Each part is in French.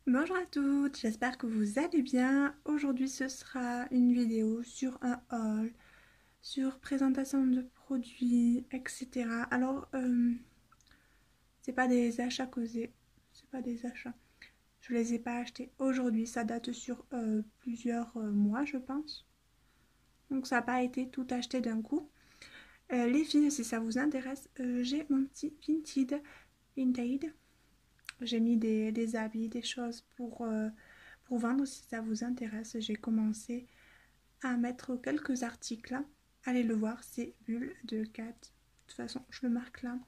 Bonjour à toutes, j'espère que vous allez bien. Aujourd'hui ce sera une vidéo sur un haul, sur présentation de produits, etc. Alors, c'est pas des achats causés, c'est pas des achats. Je les ai pas achetés aujourd'hui, ça date sur plusieurs mois je pense. Donc ça n'a pas été tout acheté d'un coup. Les filles, si ça vous intéresse, j'ai mon petit Vinted. J'ai mis des habits, des choses pour vendre si ça vous intéresse. J'ai commencé à mettre quelques articles. Allez le voir, c'est Bulle de Cat. De toute façon, je le marque là.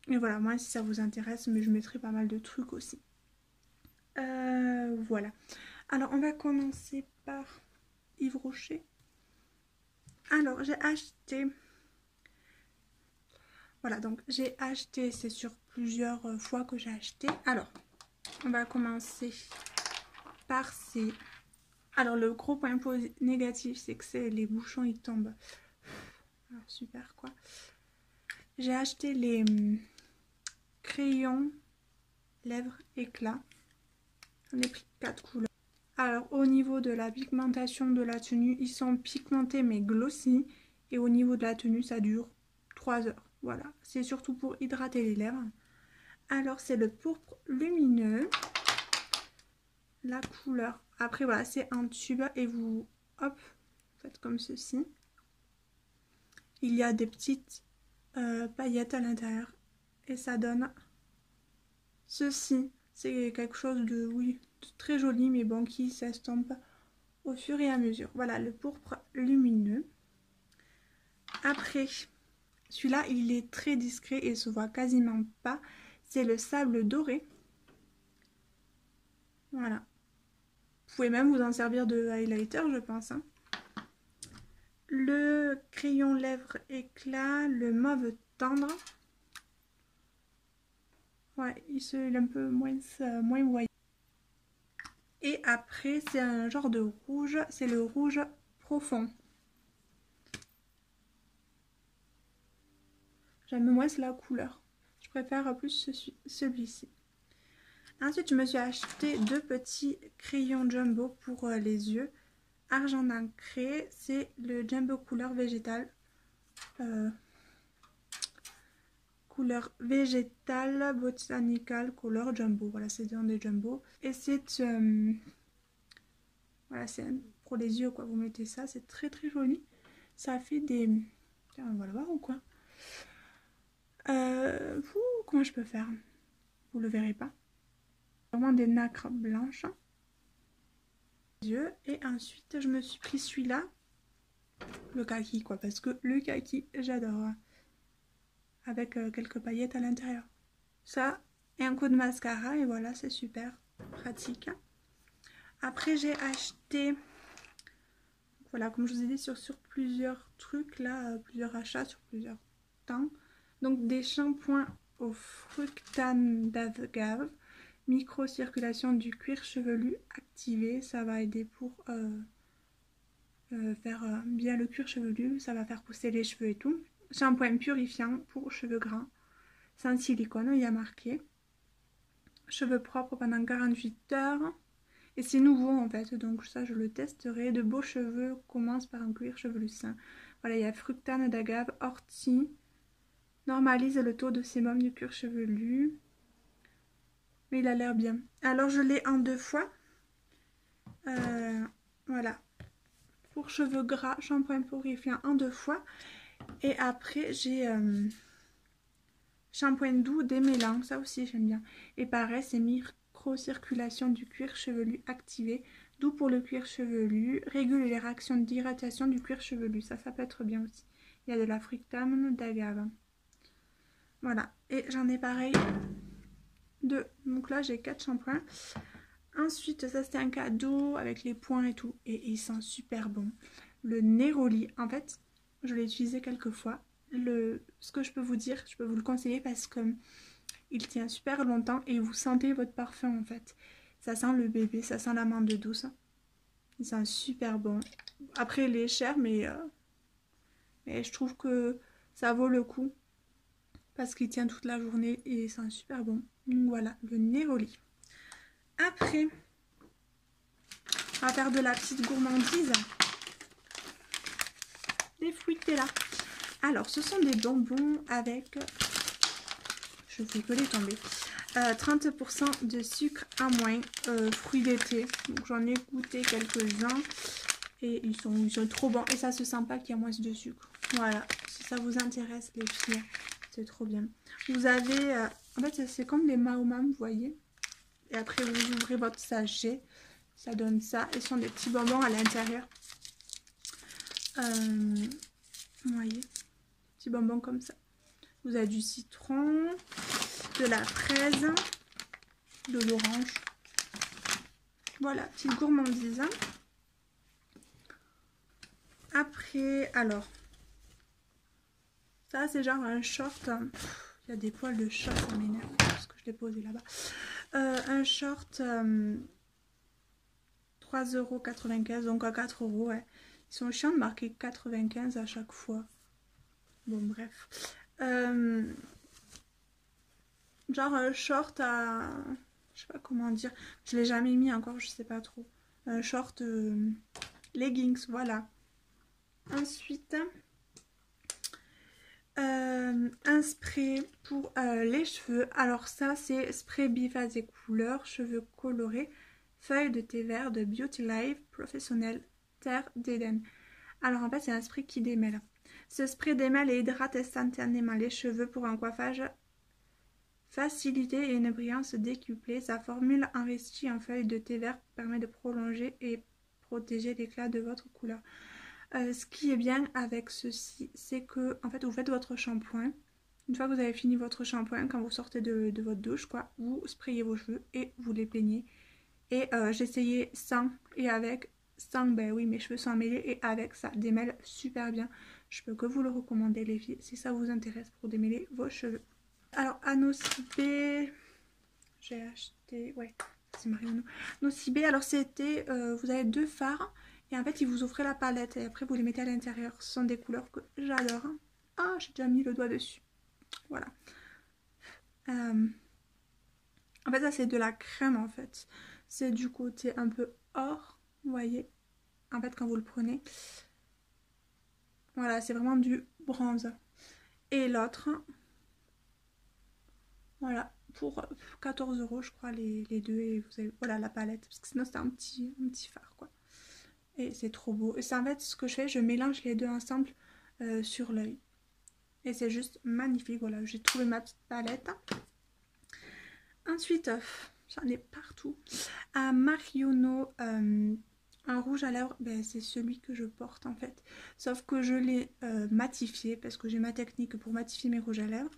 Et voilà, moi si ça vous intéresse, mais je mettrai pas mal de trucs aussi. Voilà. Alors on va commencer par Yves Rocher. Alors j'ai acheté... Voilà, donc j'ai acheté, c'est sur plusieurs fois que j'ai acheté. Alors, on va commencer par ces... Alors le gros point négatif, c'est que les bouchons ils tombent. Ah, super quoi. J'ai acheté les crayons lèvres éclat. J'en ai pris 4 couleurs. Alors au niveau de la pigmentation de la tenue, ils sont pigmentés mais glossy. Et au niveau de la tenue, ça dure 3 heures. Voilà, c'est surtout pour hydrater les lèvres. Alors c'est le pourpre lumineux. La couleur. Après voilà, c'est un tube et vous, hop, faites comme ceci. Il y a des petites paillettes à l'intérieur et ça donne ceci. C'est quelque chose de, oui, de très joli mais bon qui s'estompe au fur et à mesure. Voilà le pourpre lumineux. Après, celui-là il est très discret et se voit quasiment pas. C'est le sable doré. Voilà. Vous pouvez même vous en servir de highlighter je pense. Hein. Le crayon lèvres éclat, le mauve tendre. Ouais, il est un peu moins voyant. Et après, c'est un genre de rouge, c'est le rouge profond. J'aime moins la couleur. Je préfère plus celui-ci. Ensuite, je me suis acheté 2 petits crayons jumbo pour les yeux. Argent nacré, c'est le jumbo couleur végétale. Couleur végétale, botanical, couleur jumbo. Voilà, c'est des jumbo. Et c'est... voilà, c'est pour les yeux, quoi. Vous mettez ça, c'est très très joli. Ça fait des... Tiens, on va le voir ou quoi? Comment je peux faire? Vous le verrez pas. Vraiment des nacres blanches. Yeux. Et ensuite, je me suis pris celui-là. Le kaki, quoi. Parce que le kaki, j'adore. Avec quelques paillettes à l'intérieur. Ça, et un coup de mascara. Et voilà, c'est super pratique. Après, j'ai acheté... Voilà, comme je vous ai dit, sur plusieurs trucs, là, plusieurs achats sur plusieurs temps. Donc, des shampoings au fructane d'agave. Micro-circulation du cuir chevelu activé. Ça va aider pour faire bien le cuir chevelu. Ça va faire pousser les cheveux et tout. Shampoing purifiant pour cheveux gras. Sans silicone, il y a marqué. Cheveux propres pendant 48 heures. Et c'est nouveau en fait, donc ça je le testerai. De beaux cheveux commencent par un cuir chevelu sain. Voilà, il y a fructane d'agave, ortie. Normalise le taux de sébum du cuir chevelu. Mais il a l'air bien. Alors je l'ai en 2 fois. Voilà. Pour cheveux gras, shampoing purifiant en 2 fois. Et après j'ai shampoing doux démêlant. Ça aussi j'aime bien. Et pareil, c'est micro-circulation du cuir chevelu activé. Doux pour le cuir chevelu, régule les réactions d'hydratation du cuir chevelu. Ça peut être bien aussi. Il y a de la fructane d'agave. Voilà. Et j'en ai pareil 2. Donc là, j'ai 4 shampoings. Ensuite, ça c'était un cadeau avec les points et tout. Et il sent super bon. Le Neroli, en fait, je l'ai utilisé quelques fois. Ce que je peux vous dire, je peux vous le conseiller parce que il tient super longtemps et vous sentez votre parfum en fait. Ça sent le bébé, ça sent l'amande douce. Il sent super bon. Après, il est cher, mais je trouve que ça vaut le coup parce qu'il tient toute la journée et il sent super bon. Donc voilà, le Neroli. Après, on va faire de la petite gourmandise. Des fruités là. Alors, ce sont des bonbons avec... Je fais que les tomber. 30% de sucre à moins, fruits d'été. Donc j'en ai goûté quelques-uns et ils sont trop bons. Et ça se sent pas qu'il y a moins de sucre. Voilà, si ça vous intéresse les filles, c'est trop bien. Vous avez, en fait c'est comme des Maoman, vous voyez. Et après vous ouvrez votre sachet, ça donne ça. Et ce sont des petits bonbons à l'intérieur. Vous voyez, petits bonbons comme ça. Vous avez du citron, de la fraise, de l'orange. Voilà, petite gourmandise. Après, alors, ça c'est genre un short. Il y a des poils de chat, ça m'énerve parce que je l'ai posé là-bas. Un short 3,95 €, donc à 4 €. Ouais. Ils sont chiants de marquer 95 à chaque fois. Bon, bref. Genre un short à... Je sais pas comment dire. Je l'ai jamais mis encore, je sais pas trop. Un short leggings, voilà. Ensuite, un spray pour les cheveux. Alors ça, c'est spray biphase et couleurs, cheveux colorés, feuilles de thé vert de Beauty Life Professionnel Terre d'Eden. Alors en fait, c'est un spray qui démêle. Ce spray démêle et hydrate instantanément les cheveux pour un coiffage facilité et une brillance décuplée. Sa formule enrichie en feuilles de thé vert permet de prolonger et protéger l'éclat de votre couleur. Ce qui est bien avec ceci, c'est que en fait vous faites votre shampoing. Une fois que vous avez fini votre shampoing, quand vous sortez de votre douche, quoi, vous sprayez vos cheveux et vous les peignez. Et j'ai essayé sans et avec. Sans, ben oui, mes cheveux sont emmêlés et avec, ça démêle super bien. Je peux que vous le recommander les filles si ça vous intéresse pour démêler vos cheveux. Alors à Nocibé, j'ai acheté, ouais, c'est Marionneau. Nocibé, alors c'était, vous avez 2 fards et en fait ils vous offraient la palette et après vous les mettez à l'intérieur. Ce sont des couleurs que j'adore. Ah, j'ai déjà mis le doigt dessus. Voilà. En fait ça c'est de la crème en fait. C'est du côté un peu or, vous voyez. En fait quand vous le prenez, voilà, c'est vraiment du bronze. Et l'autre, voilà, pour 14 € je crois les deux. Et vous avez, voilà, la palette, parce que sinon c'est un petit fard quoi. Et c'est trop beau. Et c'est en fait ce que je fais, je mélange les deux ensemble sur l'œil. Et c'est juste magnifique, voilà, j'ai trouvé ma petite palette. Ensuite, j'en ai partout. À Marionneau, un rouge à lèvres, ben, c'est celui que je porte en fait. Sauf que je l'ai matifié, parce que j'ai ma technique pour matifier mes rouges à lèvres.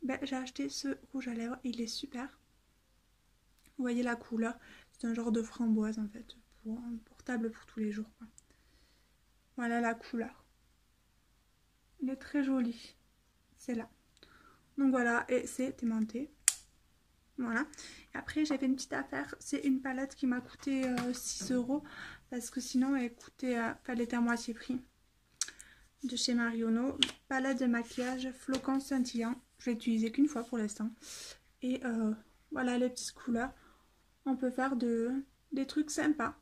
Ben, j'ai acheté ce rouge à lèvres, il est super. Vous voyez la couleur, c'est un genre de framboise en fait, pour portable pour tous les jours, quoi. Voilà la couleur. Il est très joli, c'est là. Donc voilà, et c'est aimanté. Voilà. Et après j'ai fait une petite affaire, c'est une palette qui m'a coûté 6 € parce que sinon elle coûtait, elle était à moitié prix. De chez Marionneau, palette de maquillage flocon scintillant. Je l'ai utilisé qu'une fois pour l'instant. Et voilà les petites couleurs. On peut faire des trucs sympas.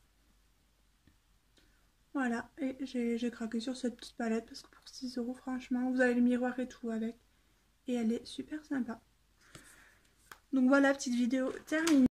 Voilà, et j'ai craqué sur cette petite palette parce que pour 6 € franchement, vous avez le miroir et tout avec. Et elle est super sympa. Donc voilà, petite vidéo terminée.